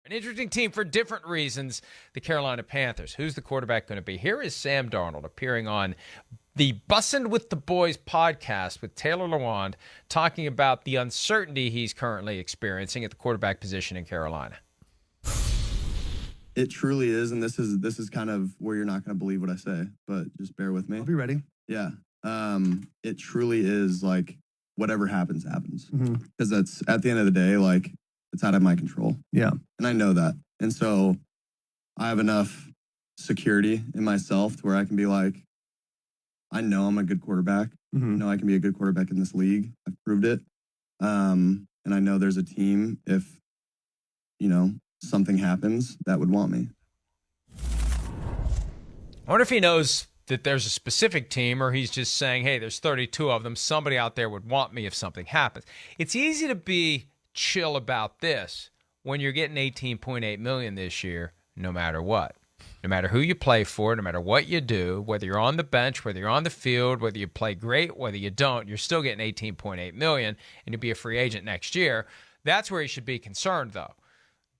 An interesting team for different reasons, the Carolina Panthers. Who's the quarterback going to be? Here is Sam Darnold appearing on the Bussin' with the Boys podcast with Taylor Lawand, talking about the uncertainty he's currently experiencing at the quarterback position in Carolina. It truly is, and this is kind of where you're not going to believe what I say, but just bear with me. I'll be ready. Yeah. It truly is like whatever happens, happens. Because that's, at the end of the day, like, it's out of my control. Yeah. And I know that. And so I have enough security in myself to where I can be like, I know I'm a good quarterback. I know I can be a good quarterback in this league. I've proved it. And I know there's a team, if, something happens, that would want me. I wonder if he knows that there's a specific team, or he's just saying, hey, there's 32 of them. Somebody out there would want me if something happens. It's easy to be chill about this when you're getting $18.8 million this year, no matter what. No matter who you play for, no matter what you do, whether you're on the bench, whether you're on the field, whether you play great, whether you don't, you're still getting $18.8 million, and you'll be a free agent next year. That's where you should be concerned, though.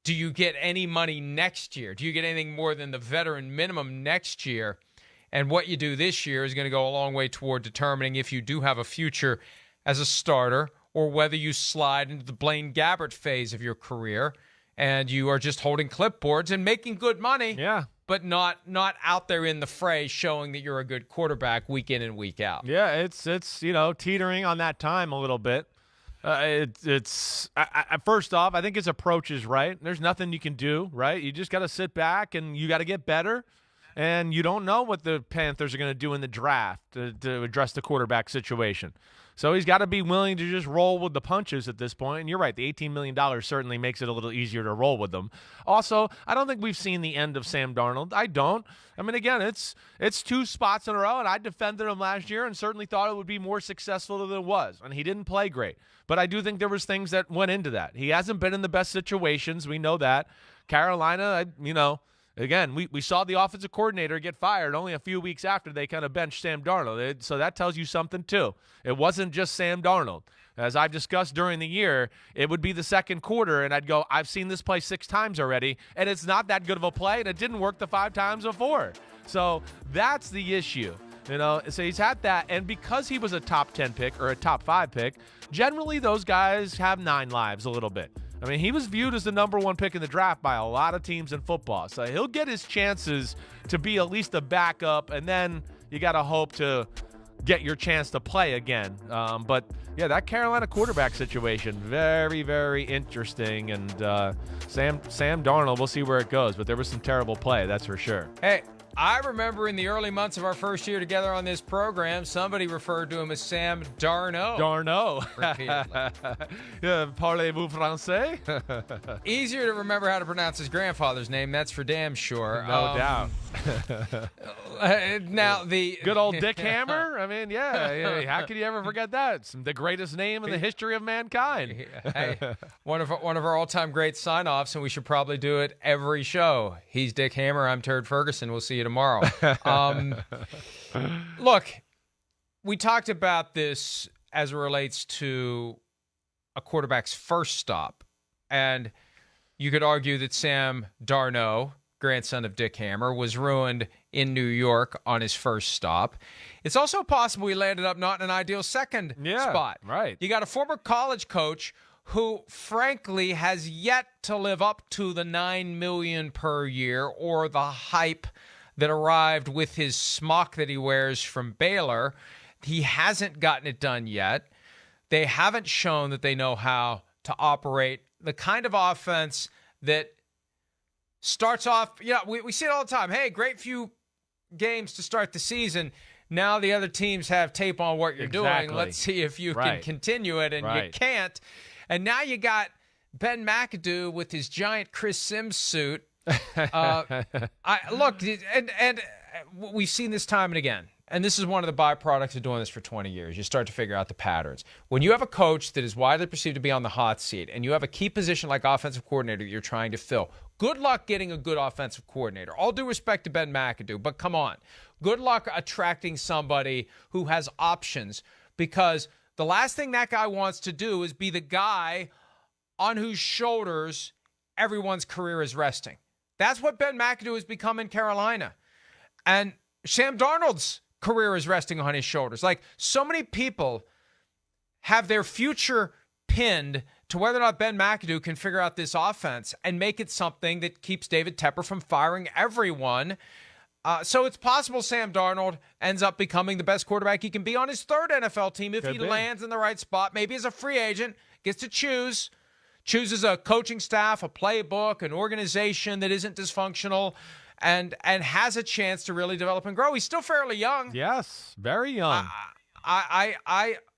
Do you get any money next year? Do you get anything more than the veteran minimum next year? And what you do this year is going to go a long way toward determining if you do have a future as a starter, or whether you slide into the Blaine Gabbert phase of your career and you are just holding clipboards and making good money, but not out there in the fray showing that you're a good quarterback week in and week out. Yeah, it's teetering on that time a little bit. First off, I think his approach is right. There's nothing you can do, right? You just got to sit back and you got to get better. And you don't know what the Panthers are going to do in the draft to address the quarterback situation. So he's got to be willing to just roll with the punches at this point. And you're right, the $18 million certainly makes it a little easier to roll with them. Also, I don't think we've seen the end of Sam Darnold. I don't. I mean, again, it's two spots in a row, and I defended him last year and certainly thought it would be more successful than it was. And he didn't play great. But I do think there was things that went into that. He hasn't been in the best situations. We know that. Carolina, again, we saw the offensive coordinator get fired only a few weeks after they kind of benched Sam Darnold. So that tells you something, too. It wasn't just Sam Darnold. As I've discussed during the year, it would be the second quarter, and I'd go, I've seen this play 6 times already, and it's not that good of a play, and it didn't work the 5 times before. So that's the issue. So he's had that, and because he was a top 10 pick or a top 5 pick, generally those guys have 9 lives a little bit. I mean, he was viewed as the number 1 pick in the draft by a lot of teams in football. So he'll get his chances to be at least a backup, and then you got to hope to get your chance to play again. But, yeah, that Carolina quarterback situation, very, very interesting. And Sam Darnold, we'll see where it goes. But there was some terrible play, that's for sure. Hey, I remember in the early months of our first year together on this program, somebody referred to him as Sam Darnold. Parlez-vous français? Easier to remember how to pronounce his grandfather's name, that's for damn sure. No doubt. Now, the good old Dick Hammer? I mean, yeah. How could you ever forget that? It's the greatest name in the history of mankind. Hey, one of our all-time great sign-offs, and we should probably do it every show. He's Dick Hammer. I'm Turd Ferguson. We'll see you tomorrow. Look, we talked about this as it relates to a quarterback's first stop, and you could argue that Sam Darnold, grandson of Dick Hammer, was ruined in New York on his first stop. It's also possible he landed up not in an ideal second spot. Right. You got a former college coach who, frankly, has yet to live up to the $9 million per year or the hype that arrived with his smock that he wears from Baylor. He hasn't gotten it done yet. They haven't shown that they know how to operate the kind of offense that starts off, we see it all the time. Hey, great few games to start the season. Now the other teams have tape on what you're doing. Let's see if you can continue it, and you can't. And now you got Ben McAdoo with his giant Chris Sims suit. Look, and we've seen this time and again. And this is one of the byproducts of doing this for 20 years. You start to figure out the patterns. When you have a coach that is widely perceived to be on the hot seat, and you have a key position like offensive coordinator that you're trying to fill, good luck getting a good offensive coordinator. All due respect to Ben McAdoo, but come on. Good luck attracting somebody who has options, because the last thing that guy wants to do is be the guy on whose shoulders everyone's career is resting. That's what Ben McAdoo has become in Carolina. And Sam Darnold's career is resting on his shoulders. Like, so many people have their future pinned to whether or not Ben McAdoo can figure out this offense and make it something that keeps David Tepper from firing everyone. So it's possible Sam Darnold ends up becoming the best quarterback he can be on his third NFL team if he lands in the right spot, maybe as a free agent, gets to chooses a coaching staff, a playbook, an organization that isn't dysfunctional, and has a chance to really develop and grow. He's still fairly young. Yes, very young.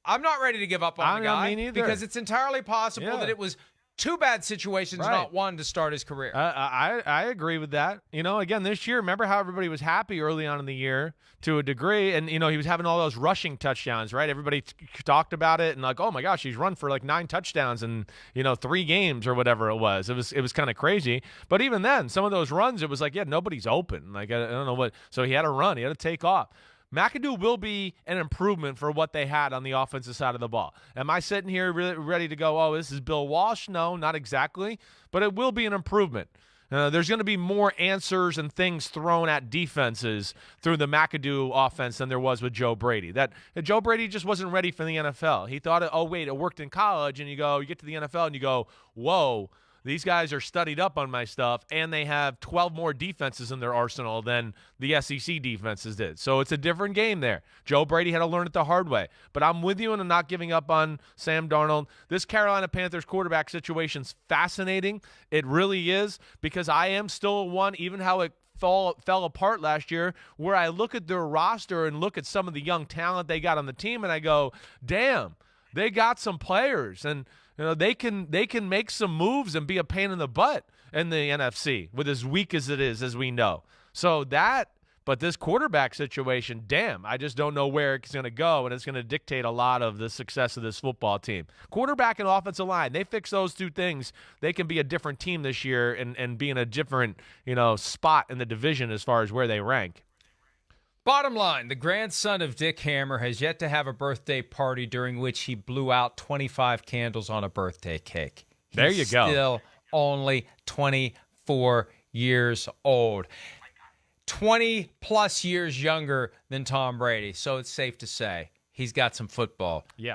I'm not ready to give up on the guy me neither. because it's entirely possible that it was two bad situations, not one, to start his career. I agree with that. Again, this year, remember how everybody was happy early on in the year to a degree, and, he was having all those rushing touchdowns, right? Everybody talked about it and like, oh, my gosh, he's run for like 9 touchdowns in, 3 games or whatever it was. It was kind of crazy. But even then, some of those runs, it was like, nobody's open. Like, I don't know what. So he had to run. He had to take off. McAdoo will be an improvement for what they had on the offensive side of the ball. Am I sitting here really ready to go, oh, this is Bill Walsh? No, not exactly. But it will be an improvement. There's going to be more answers and things thrown at defenses through the McAdoo offense than there was with Joe Brady. That Joe Brady just wasn't ready for the NFL. He thought, oh, wait, it worked in college. And you get to the NFL and you go, whoa. These guys are studied up on my stuff, and they have 12 more defenses in their arsenal than the SEC defenses did. So it's a different game there. Joe Brady had to learn it the hard way. But I'm with you, and I'm not giving up on Sam Darnold. This Carolina Panthers quarterback situation's fascinating. It really is, because I am still one, even how it fell apart last year, where I look at their roster and look at some of the young talent they got on the team, and I go, damn, they got some players, and they can make some moves and be a pain in the butt in the NFC with as weak as it is, as we know. But this quarterback situation, damn, I just don't know where it's going to go, and it's going to dictate a lot of the success of this football team. Quarterback and offensive line, they fix those two things. They can be a different team this year and be in a different, spot in the division as far as where they rank. Bottom line, the grandson of Dick Hammer has yet to have a birthday party during which he blew out 25 candles on a birthday cake. There you go. Still only 24 years old. 20-plus years younger than Tom Brady, so it's safe to say he's got some football. Yeah.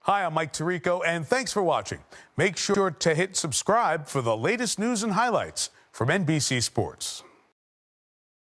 Hi, I'm Mike Tirico, and thanks for watching. Make sure to hit subscribe for the latest news and highlights from NBC Sports.